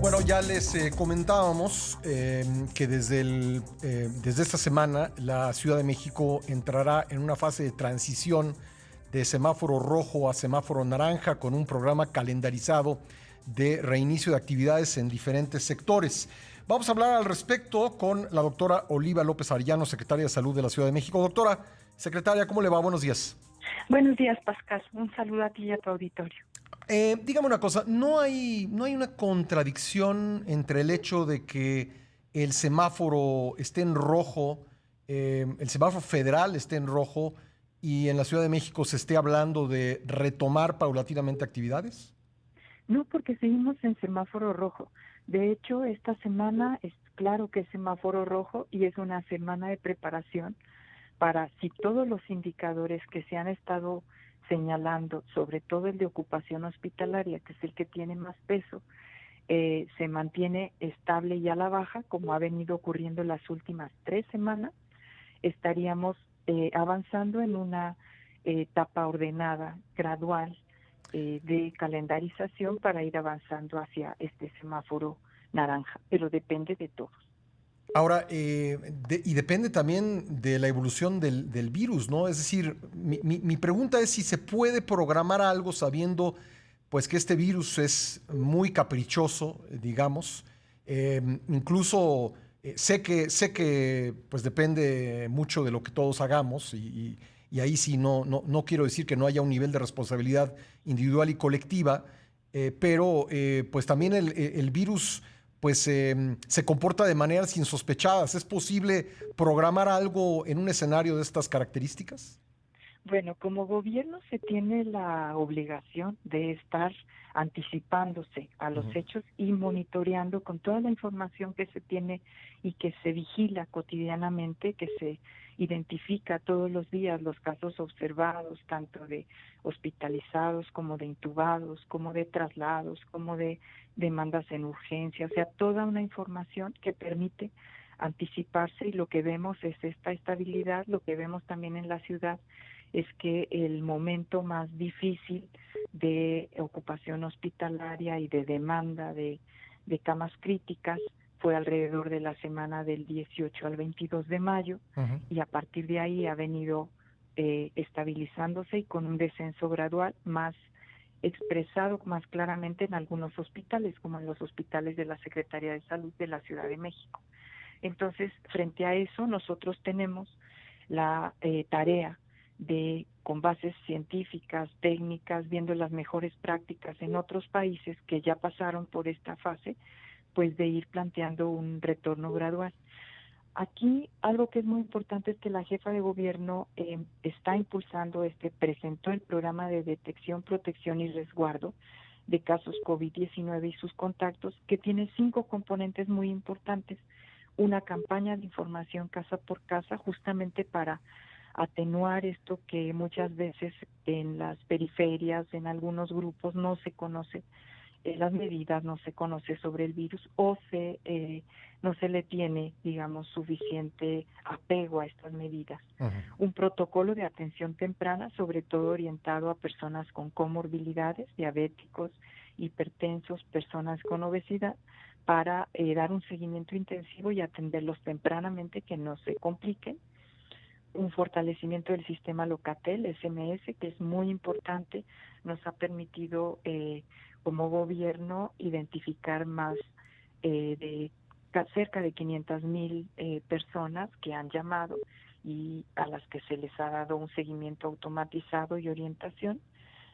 Bueno, ya les comentábamos que desde esta semana la Ciudad de México entrará en una fase de transición de semáforo rojo a semáforo naranja con un programa calendarizado de reinicio de actividades en diferentes sectores. Vamos a hablar al respecto con la doctora Oliva López Arellano, secretaria de Salud de la Ciudad de México. Doctora, secretaria, ¿cómo le va? Buenos días. Buenos días, Pascal. Un saludo a ti y a tu auditorio. Dígame una cosa, ¿no hay una contradicción entre el hecho de que el semáforo esté en rojo, el semáforo federal esté en rojo y en la Ciudad de México se esté hablando de retomar paulatinamente actividades? No, porque seguimos en semáforo rojo. De hecho, esta semana es claro que es semáforo rojo y es una semana de preparación para si todos los indicadores que se han estado señalando, sobre todo el de ocupación hospitalaria, que es el que tiene más peso, se mantiene estable y a la baja, como ha venido ocurriendo en las últimas 3 semanas, estaríamos avanzando en una etapa ordenada, gradual, de calendarización para ir avanzando hacia este semáforo naranja, pero depende de todos. Ahora, y depende también de la evolución del virus, ¿no? Es decir, mi pregunta es si se puede programar algo sabiendo pues que este virus es muy caprichoso, digamos. Incluso sé que pues depende mucho de lo que todos hagamos y ahí sí no quiero decir que no haya un nivel de responsabilidad individual y colectiva, pero pues también el virus pues se comporta de maneras insospechadas. ¿Es posible programar algo en un escenario de estas características? Bueno, como gobierno se tiene la obligación de estar anticipándose a los Ujú. hechos y monitoreando con toda la información que se tiene y que se vigila cotidianamente, que se identifica todos los días los casos observados, tanto de hospitalizados como de intubados, como de traslados, como de demandas en urgencia, o sea, toda una información que permite anticiparse y lo que vemos es esta estabilidad, lo que vemos también en la ciudad es que el momento más difícil de ocupación hospitalaria y de demanda de camas críticas fue alrededor de la semana del 18 al 22 de mayo Ujú. y a partir de ahí ha venido estabilizándose y con un descenso gradual más expresado más claramente en algunos hospitales, como en los hospitales de la Secretaría de Salud de la Ciudad de México. Entonces, frente a eso, nosotros tenemos la tarea de, con bases científicas, técnicas, viendo las mejores prácticas en otros países que ya pasaron por esta fase, pues de ir planteando un retorno gradual. Aquí algo que es muy importante es que la jefa de gobierno está impulsando, presentó el programa de detección, protección y resguardo de casos COVID-19 y sus contactos, que tiene 5 componentes muy importantes. Una campaña de información casa por casa, justamente para atenuar esto que muchas veces en las periferias, en algunos grupos, no se conoce las medidas, no se conoce sobre el virus o no se le tiene, digamos, suficiente apego a estas medidas. Ujú. Un protocolo de atención temprana, sobre todo orientado a personas con comorbilidades, diabéticos, hipertensos, personas con obesidad, para dar un seguimiento intensivo y atenderlos tempranamente, que no se compliquen. Un fortalecimiento del sistema Locatel, SMS, que es muy importante, nos ha permitido como gobierno identificar más de cerca de 500,000 personas que han llamado y a las que se les ha dado un seguimiento automatizado y orientación.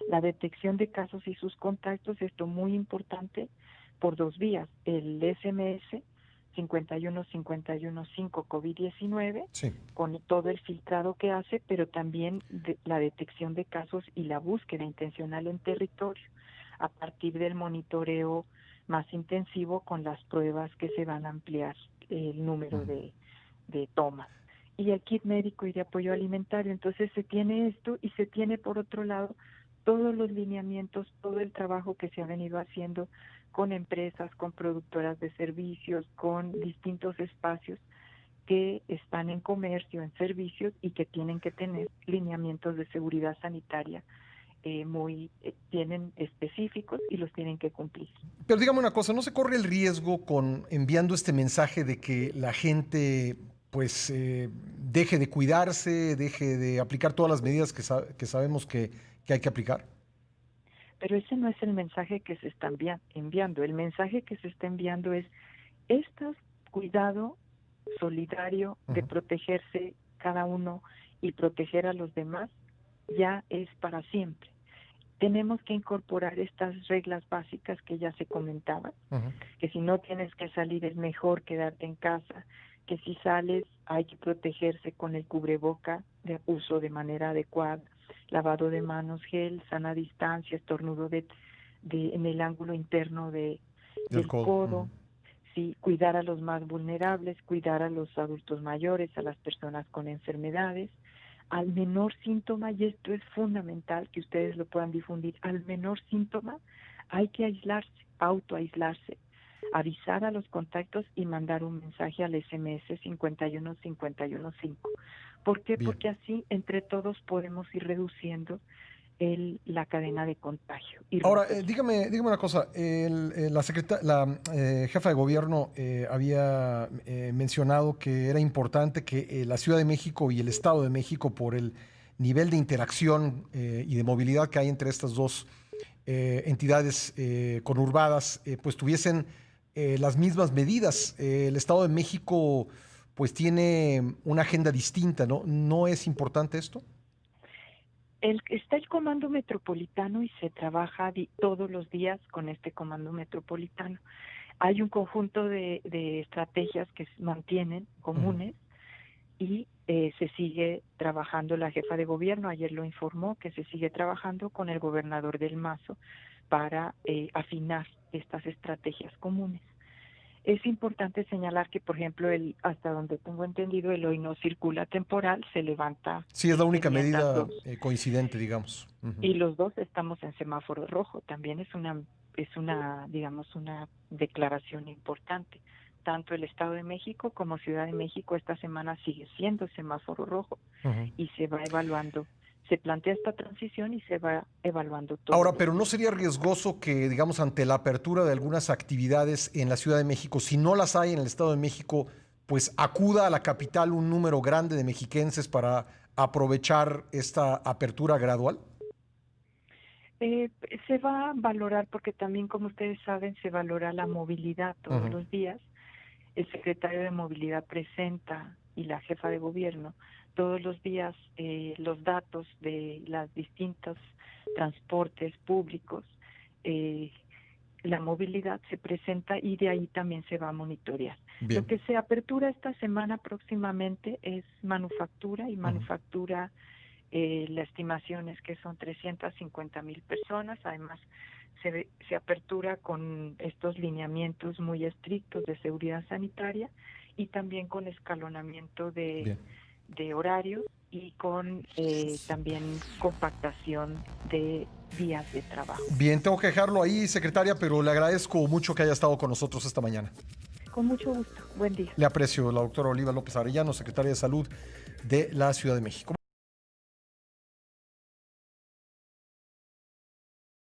La detección de casos y sus contactos, esto muy importante por 2 vías, el SMS 51515 COVID-19, Sí. con todo el filtrado que hace, pero también la detección de casos y la búsqueda intencional en territorio, a partir del monitoreo más intensivo con las pruebas que se van a ampliar el número Ujú. de tomas. Y el kit médico y de apoyo alimentario. Entonces se tiene esto y se tiene por otro lado todos los lineamientos, todo el trabajo que se ha venido haciendo con empresas, con productoras de servicios, con distintos espacios que están en comercio, en servicios y que tienen que tener lineamientos de seguridad sanitaria tienen específicos y los tienen que cumplir. Pero dígame una cosa, ¿no se corre el riesgo con enviando este mensaje de que la gente pues deje de cuidarse, deje de aplicar todas las medidas que sabemos que hay que aplicar? Pero ese no es el mensaje que se está enviando. El mensaje que se está enviando es este cuidado solidario de protegerse cada uno y proteger a los demás ya es para siempre. Tenemos que incorporar estas reglas básicas que ya se comentaban, que si no tienes que salir es mejor quedarte en casa, que si sales hay que protegerse con el cubreboca de uso de manera adecuada, lavado de manos, gel, sana distancia, estornudo en el ángulo interno del codo. Sí, cuidar a los más vulnerables, cuidar a los adultos mayores, a las personas con enfermedades. Al menor síntoma, y esto es fundamental que ustedes lo puedan difundir, al menor síntoma hay que aislarse, autoaislarse, avisar a los contactos y mandar un mensaje al SMS 51515. ¿Por qué? Bien. Porque así entre todos podemos ir reduciendo la cadena de contagio. Ahora, dígame una cosa. La jefa de gobierno había mencionado que era importante que la Ciudad de México y el Estado de México, por el nivel de interacción y de movilidad que hay entre estas dos entidades conurbadas, pues tuviesen las mismas medidas. El Estado de México pues tiene una agenda distinta, ¿no? ¿No es importante esto? Está el comando metropolitano y se trabaja todos los días con este comando metropolitano. Hay un conjunto de estrategias que se mantienen comunes y se sigue trabajando. La jefa de gobierno ayer lo informó, que se sigue trabajando con el gobernador del Mazo para afinar estas estrategias comunes. Es importante señalar que, por ejemplo, hasta donde tengo entendido, el hoy no circula temporal se levanta. Sí, es la única medida coincidente, digamos. Y los dos estamos en semáforo rojo. También es una, digamos, una declaración importante. Tanto el Estado de México como Ciudad de México esta semana sigue siendo semáforo rojo y se va evaluando. Se plantea esta transición y se va evaluando todo. Ahora, pero ¿no sería riesgoso que, digamos, ante la apertura de algunas actividades en la Ciudad de México, si no las hay en el Estado de México, pues acuda a la capital un número grande de mexiquenses para aprovechar esta apertura gradual? Se va a valorar porque también, como ustedes saben, se valora la movilidad todos los días. El secretario de Movilidad presenta y la jefa de gobierno todos los días los datos de los distintos transportes públicos. La movilidad se presenta y de ahí también se va a monitorear. Bien. Lo que se apertura esta semana próximamente es manufactura y manufactura. La estimación es que son 350,000 personas. Además, se apertura con estos lineamientos muy estrictos de seguridad sanitaria y también con escalonamiento de horarios y con también compactación de días de trabajo. Bien, tengo que dejarlo ahí, secretaria, pero le agradezco mucho que haya estado con nosotros esta mañana. Con mucho gusto. Buen día. Le aprecio, la doctora Oliva López Arellano, secretaria de Salud de la Ciudad de México.